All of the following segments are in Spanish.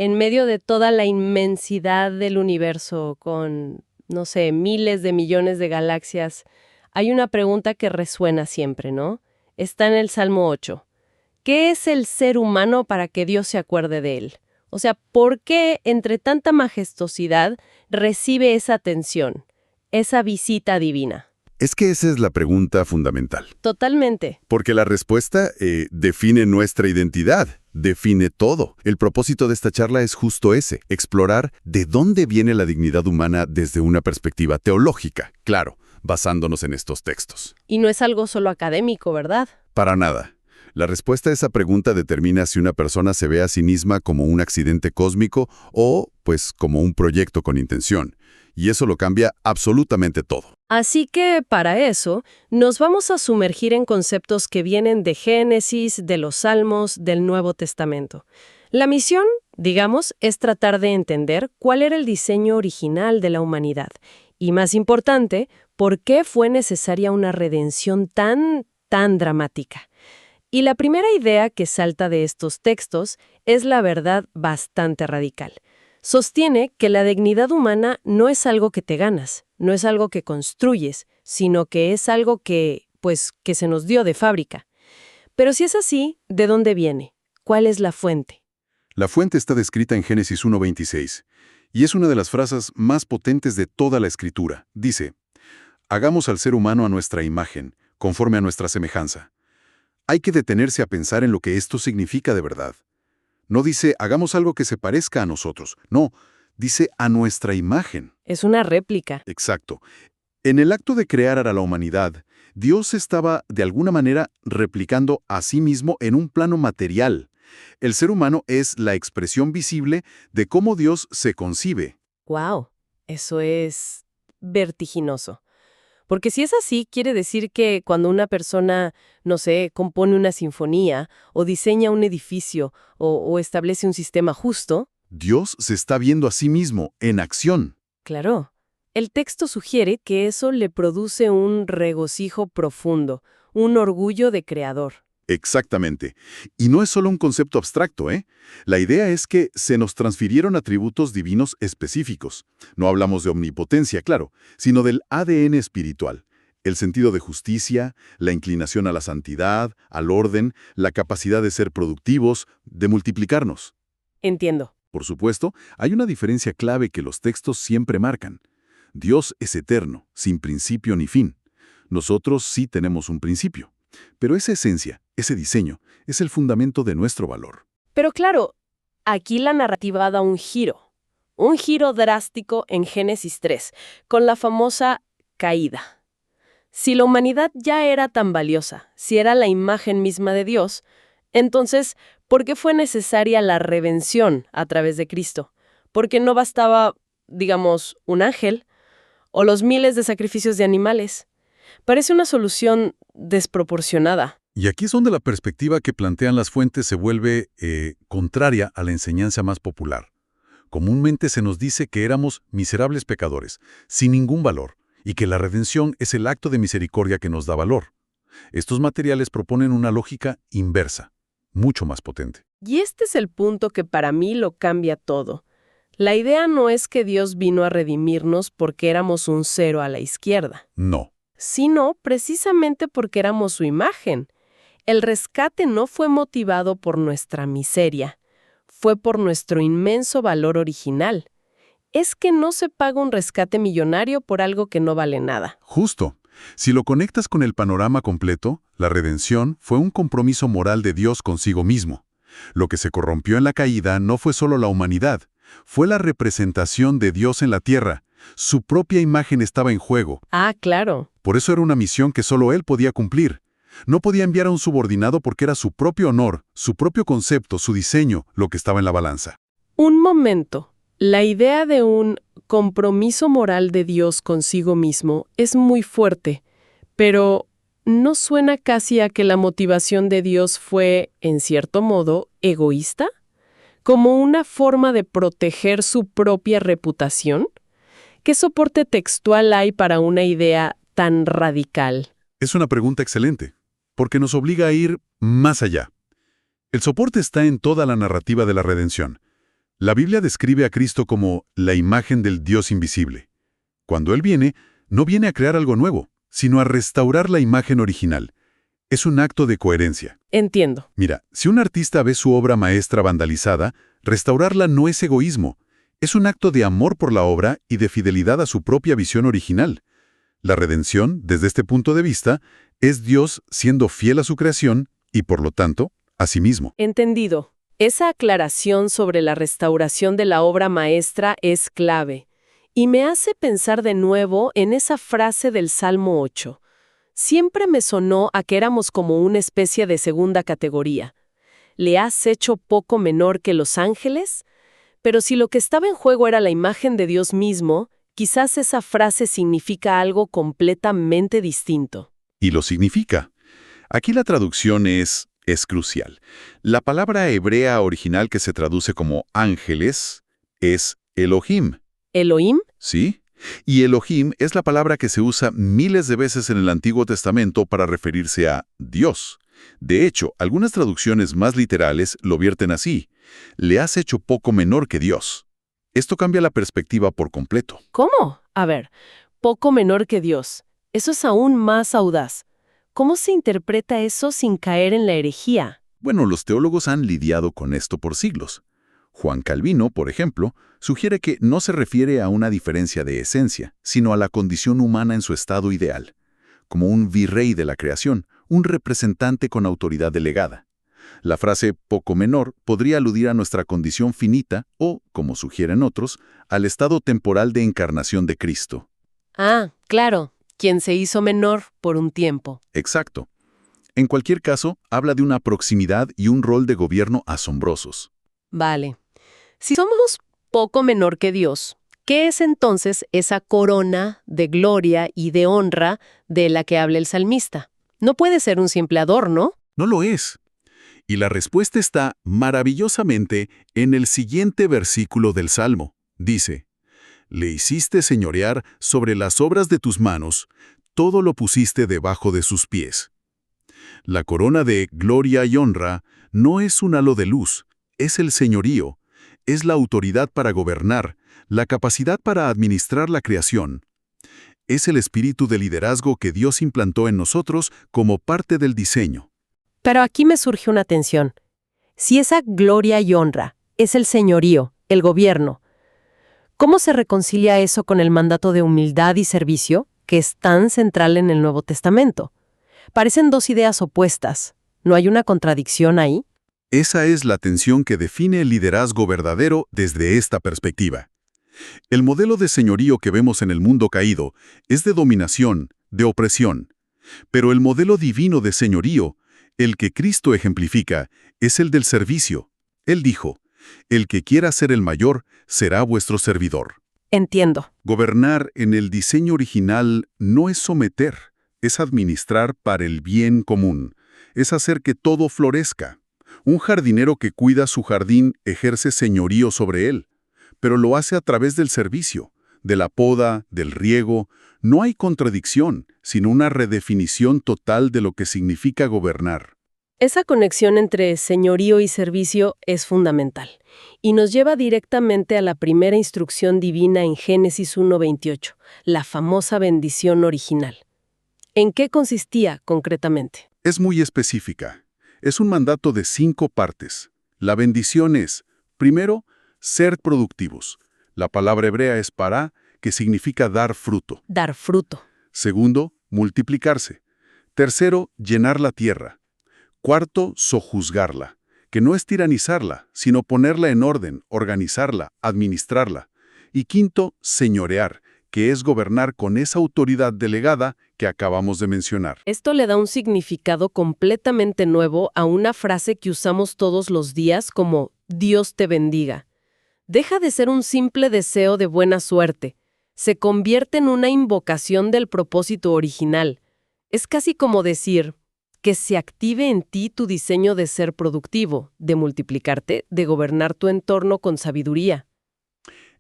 En medio de toda la inmensidad del universo, con, no sé, miles de millones de galaxias, hay una pregunta que resuena siempre, ¿no? Está en el Salmo 8. ¿Qué es el ser humano para que Dios se acuerde de él? O sea, ¿por qué entre tanta majestuosidad recibe esa atención, esa visita divina? Es que esa es la pregunta fundamental. Totalmente. Porque la respuesta define nuestra identidad, define todo. El propósito de esta charla es justo ese, explorar de dónde viene la dignidad humana desde una perspectiva teológica, claro, basándonos en estos textos. Y no es algo solo académico, ¿verdad? Para nada. La respuesta a esa pregunta determina si una persona se ve a sí misma como un accidente cósmico o, pues, como un proyecto con intención. Y eso lo cambia absolutamente todo. Así que, para eso, nos vamos a sumergir en conceptos que vienen de Génesis, de los Salmos, del Nuevo Testamento. La misión, digamos, es tratar de entender cuál era el diseño original de la humanidad. Y más importante, por qué fue necesaria una redención tan dramática. Y la primera idea que salta de estos textos es la verdad bastante radical. Sostiene que la dignidad humana no es algo que te ganas, no es algo que construyes, sino que es algo que se nos dio de fábrica. Pero si es así, ¿de dónde viene? ¿Cuál es la fuente? La fuente está descrita en Génesis 1:26, y es una de las frases más potentes de toda la Escritura. Dice, «Hagamos al ser humano a nuestra imagen, conforme a nuestra semejanza». Hay que detenerse a pensar en lo que esto significa de verdad. No dice, hagamos algo que se parezca a nosotros. No, dice a nuestra imagen. Es una réplica. Exacto. En el acto de crear a la humanidad, Dios estaba, de alguna manera, replicando a sí mismo en un plano material. El ser humano es la expresión visible de cómo Dios se concibe. ¡Wow! Eso es vertiginoso. Porque si es así, quiere decir que cuando una persona, no sé, compone una sinfonía, o diseña un edificio, o establece un sistema justo. Dios se está viendo a sí mismo, en acción. Claro. El texto sugiere que eso le produce un regocijo profundo, un orgullo de creador. Exactamente. Y no es solo un concepto abstracto, ¿eh? La idea es que se nos transfirieron atributos divinos específicos. No hablamos de omnipotencia, claro, sino del ADN espiritual. El sentido de justicia, la inclinación a la santidad, al orden, la capacidad de ser productivos, de multiplicarnos. Entiendo. Por supuesto, hay una diferencia clave que los textos siempre marcan. Dios es eterno, sin principio ni fin. Nosotros sí tenemos un principio. Pero esa esencia, ese diseño, es el fundamento de nuestro valor. Pero claro, aquí la narrativa da un giro drástico en Génesis 3, con la famosa caída. Si la humanidad ya era tan valiosa, si era la imagen misma de Dios, entonces, ¿por qué fue necesaria la redención a través de Cristo? Porque no bastaba, digamos, un ángel o los miles de sacrificios de animales. Parece una solución desproporcionada. Y aquí es donde la perspectiva que plantean las fuentes se vuelve contraria a la enseñanza más popular. Comúnmente se nos dice que éramos miserables pecadores, sin ningún valor, y que la redención es el acto de misericordia que nos da valor. Estos materiales proponen una lógica inversa, mucho más potente. Y este es el punto que para mí lo cambia todo. La idea no es que Dios vino a redimirnos porque éramos un cero a la izquierda. No. Sino precisamente porque éramos su imagen. El rescate no fue motivado por nuestra miseria, fue por nuestro inmenso valor original. Es que no se paga un rescate millonario por algo que no vale nada. Justo. Si lo conectas con el panorama completo, la redención fue un compromiso moral de Dios consigo mismo. Lo que se corrompió en la caída no fue solo la humanidad, fue la representación de Dios en la tierra. Su propia imagen estaba en juego. Ah, claro. Por eso era una misión que solo él podía cumplir. No podía enviar a un subordinado porque era su propio honor, su propio concepto, su diseño, lo que estaba en la balanza. Un momento. La idea de un compromiso moral de Dios consigo mismo es muy fuerte, pero ¿no suena casi a que la motivación de Dios fue, en cierto modo, egoísta? ¿Como una forma de proteger su propia reputación? ¿Qué soporte textual hay para una idea tan radical? Es una pregunta excelente, porque nos obliga a ir más allá. El soporte está en toda la narrativa de la redención. La Biblia describe a Cristo como la imagen del Dios invisible. Cuando Él viene, no viene a crear algo nuevo, sino a restaurar la imagen original. Es un acto de coherencia. Entiendo. Mira, si un artista ve su obra maestra vandalizada, restaurarla no es egoísmo. Es un acto de amor por la obra y de fidelidad a su propia visión original. La redención, desde este punto de vista, es Dios siendo fiel a su creación y, por lo tanto, a sí mismo. Entendido. Esa aclaración sobre la restauración de la obra maestra es clave. Y me hace pensar de nuevo en esa frase del Salmo 8. Siempre me sonó a que éramos como una especie de segunda categoría. ¿Le has hecho poco menor que los ángeles? Pero si lo que estaba en juego era la imagen de Dios mismo, quizás esa frase significa algo completamente distinto. Y lo significa. Aquí la traducción es crucial. La palabra hebrea original que se traduce como ángeles es Elohim. ¿Elohim? ¿Sí? Y Elohim es la palabra que se usa miles de veces en el Antiguo Testamento para referirse a Dios. De hecho, algunas traducciones más literales lo vierten así: le has hecho poco menor que Dios. Esto cambia la perspectiva por completo. ¿Cómo? A ver, poco menor que Dios. Eso es aún más audaz. ¿Cómo se interpreta eso sin caer en la herejía? Bueno, los teólogos han lidiado con esto por siglos. Juan Calvino, por ejemplo, sugiere que no se refiere a una diferencia de esencia, sino a la condición humana en su estado ideal, como un virrey de la creación, un representante con autoridad delegada. La frase poco menor podría aludir a nuestra condición finita o, como sugieren otros, al estado temporal de encarnación de Cristo. Ah, claro, quien se hizo menor por un tiempo. Exacto. En cualquier caso, habla de una proximidad y un rol de gobierno asombrosos. Vale. Si somos poco menor que Dios, ¿qué es entonces esa corona de gloria y de honra de la que habla el salmista? No puede ser un simple adorno. No lo es. Y la respuesta está maravillosamente en el siguiente versículo del Salmo. Dice: le hiciste señorear sobre las obras de tus manos, todo lo pusiste debajo de sus pies. La corona de gloria y honra no es un halo de luz, es el señorío, es la autoridad para gobernar, la capacidad para administrar la creación. Es el espíritu de liderazgo que Dios implantó en nosotros como parte del diseño. Pero aquí me surge una tensión. Si esa gloria y honra es el señorío, el gobierno, ¿cómo se reconcilia eso con el mandato de humildad y servicio que es tan central en el Nuevo Testamento? Parecen dos ideas opuestas. ¿No hay una contradicción ahí? Esa es la tensión que define el liderazgo verdadero desde esta perspectiva. El modelo de señorío que vemos en el mundo caído es de dominación, de opresión. Pero el modelo divino de señorío, el que Cristo ejemplifica, es el del servicio. Él dijo: el que quiera ser el mayor será vuestro servidor. Entiendo. Gobernar en el diseño original no es someter, es administrar para el bien común, es hacer que todo florezca. Un jardinero que cuida su jardín ejerce señorío sobre él, pero lo hace a través del servicio, de la poda, del riego. No hay contradicción, sino una redefinición total de lo que significa gobernar. Esa conexión entre señorío y servicio es fundamental y nos lleva directamente a la primera instrucción divina en Génesis 1:28, la famosa bendición original. ¿En qué consistía concretamente? Es muy específica. Es un mandato de 5 partes. La bendición es, primero, ser productivos. La palabra hebrea es pará, que significa dar fruto. Dar fruto. Segundo, multiplicarse. Tercero, llenar la tierra. Cuarto, sojuzgarla, que no es tiranizarla, sino ponerla en orden, organizarla, administrarla. Y quinto, señorear, que es gobernar con esa autoridad delegada que acabamos de mencionar. Esto le da un significado completamente nuevo a una frase que usamos todos los días como Dios te bendiga. Deja de ser un simple deseo de buena suerte. Se convierte en una invocación del propósito original. Es casi como decir que se active en ti tu diseño de ser productivo, de multiplicarte, de gobernar tu entorno con sabiduría.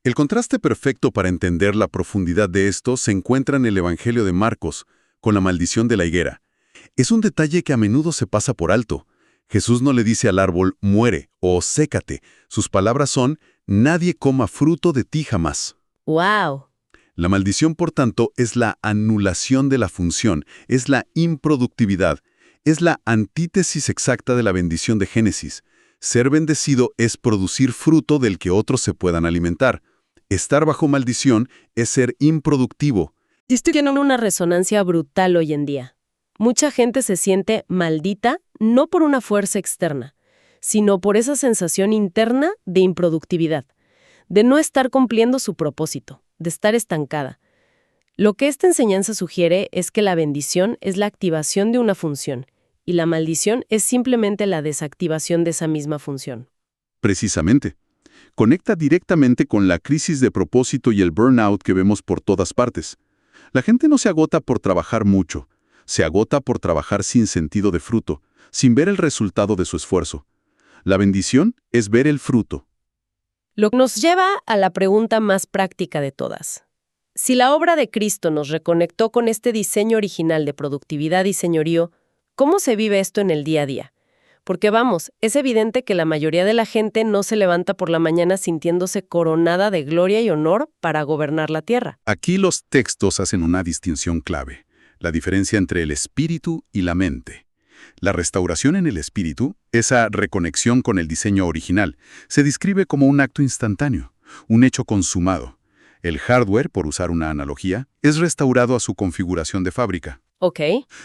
El contraste perfecto para entender la profundidad de esto se encuentra en el Evangelio de Marcos, con la maldición de la higuera. Es un detalle que a menudo se pasa por alto. Jesús no le dice al árbol, muere o sécate. Sus palabras son, Nadie coma fruto de ti jamás. ¡Wow! La maldición, por tanto, es la anulación de la función, es la improductividad, es la antítesis exacta de la bendición de Génesis. Ser bendecido es producir fruto del que otros se puedan alimentar. Estar bajo maldición es ser improductivo. Esto tiene una resonancia brutal hoy en día. Mucha gente se siente maldita no por una fuerza externa, sino por esa sensación interna de improductividad, de no estar cumpliendo su propósito, de estar estancada. Lo que esta enseñanza sugiere es que la bendición es la activación de una función y la maldición es simplemente la desactivación de esa misma función. Precisamente. Conecta directamente con la crisis de propósito y el burnout que vemos por todas partes. La gente no se agota por trabajar mucho, se agota por trabajar sin sentido de fruto, sin ver el resultado de su esfuerzo. La bendición es ver el fruto. Lo que nos lleva a la pregunta más práctica de todas. Si la obra de Cristo nos reconectó con este diseño original de productividad y señorío, ¿cómo se vive esto en el día a día? Porque vamos, es evidente que la mayoría de la gente no se levanta por la mañana sintiéndose coronada de gloria y honor para gobernar la tierra. Aquí los textos hacen una distinción clave, la diferencia entre el espíritu y la mente. La restauración en el espíritu, esa reconexión con el diseño original, se describe como un acto instantáneo, un hecho consumado. El hardware, por usar una analogía, es restaurado a su configuración de fábrica. Ok.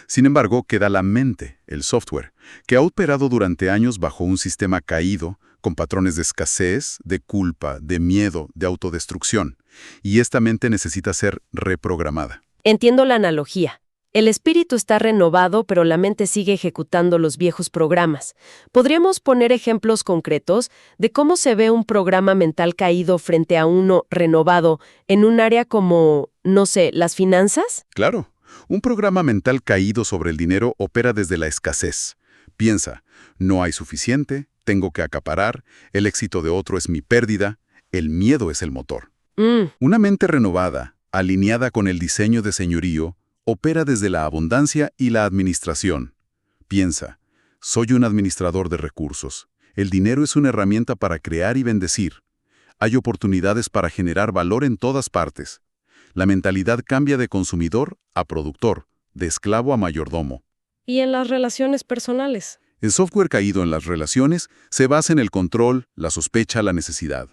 Sin embargo, queda la mente, el software, que ha operado durante años bajo un sistema caído, con patrones de escasez, de culpa, de miedo, de autodestrucción. Y esta mente necesita ser reprogramada. Entiendo la analogía. El espíritu está renovado, pero la mente sigue ejecutando los viejos programas. ¿Podríamos poner ejemplos concretos de cómo se ve un programa mental caído frente a uno renovado en un área como, no sé, las finanzas? Claro. Un programa mental caído sobre el dinero opera desde la escasez. Piensa, no hay suficiente, tengo que acaparar, el éxito de otro es mi pérdida, el miedo es el motor. Una mente renovada, alineada con el diseño de señorío, opera desde la abundancia y la administración. Piensa, soy un administrador de recursos. El dinero es una herramienta para crear y bendecir. Hay oportunidades para generar valor en todas partes. La mentalidad cambia de consumidor a productor, de esclavo a mayordomo. ¿Y en las relaciones personales? El software caído en las relaciones se basa en el control, la sospecha, la necesidad.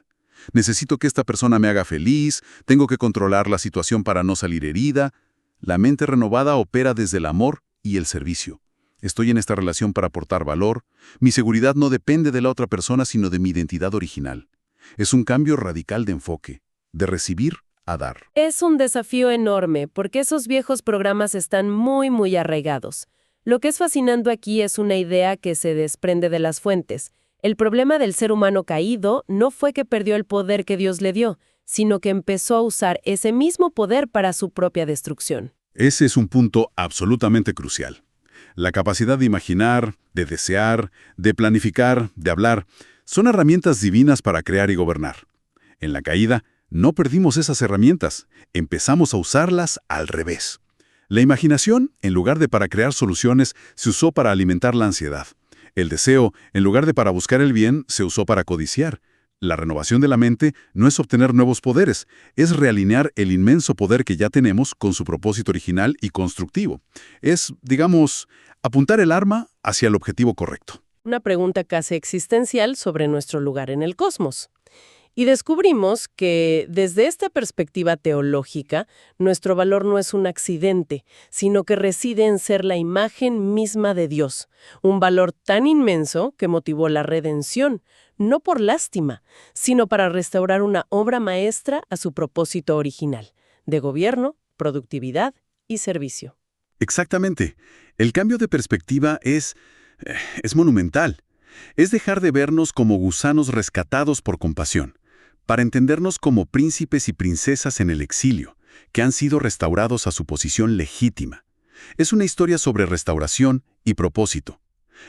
Necesito que esta persona me haga feliz, tengo que controlar la situación para no salir herida. La mente renovada opera desde el amor y el servicio. Estoy en esta relación para aportar valor. Mi seguridad no depende de la otra persona, sino de mi identidad original. Es un cambio radical de enfoque, de recibir a dar. Es un desafío enorme porque esos viejos programas están muy arraigados. Lo que es fascinante aquí es una idea que se desprende de las fuentes. El problema del ser humano caído no fue que perdió el poder que Dios le dio, sino que empezó a usar ese mismo poder para su propia destrucción. Ese es un punto absolutamente crucial. La capacidad de imaginar, de desear, de planificar, de hablar, son herramientas divinas para crear y gobernar. En la caída, no perdimos esas herramientas, empezamos a usarlas al revés. La imaginación, en lugar de para crear soluciones, se usó para alimentar la ansiedad. El deseo, en lugar de para buscar el bien, se usó para codiciar. La renovación de la mente no es obtener nuevos poderes, es realinear el inmenso poder que ya tenemos con su propósito original y constructivo. Es, digamos, apuntar el arma hacia el objetivo correcto. Una pregunta casi existencial sobre nuestro lugar en el cosmos. Y descubrimos que, desde esta perspectiva teológica, nuestro valor no es un accidente, sino que reside en ser la imagen misma de Dios. Un valor tan inmenso que motivó la redención, no por lástima, sino para restaurar una obra maestra a su propósito original, de gobierno, productividad y servicio. Exactamente. El cambio de perspectiva es monumental. Es dejar de vernos como gusanos rescatados por compasión, para entendernos como príncipes y princesas en el exilio, que han sido restaurados a su posición legítima. Es una historia sobre restauración y propósito.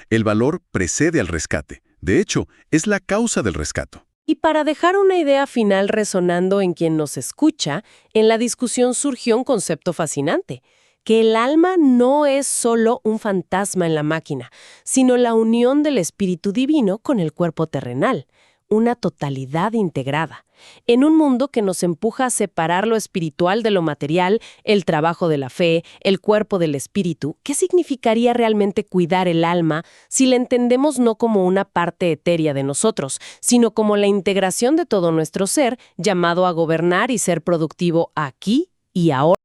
El valor precede al rescate. De hecho, es la causa del rescate. Y para dejar una idea final resonando en quien nos escucha, en la discusión surgió un concepto fascinante, que el alma no es solo un fantasma en la máquina, sino la unión del espíritu divino con el cuerpo terrenal. una totalidad integrada. En un mundo que nos empuja a separar lo espiritual de lo material, el trabajo de la fe, el cuerpo del espíritu, ¿qué significaría realmente cuidar el alma si la entendemos no como una parte etérea de nosotros, sino como la integración de todo nuestro ser, llamado a gobernar y ser productivo aquí y ahora?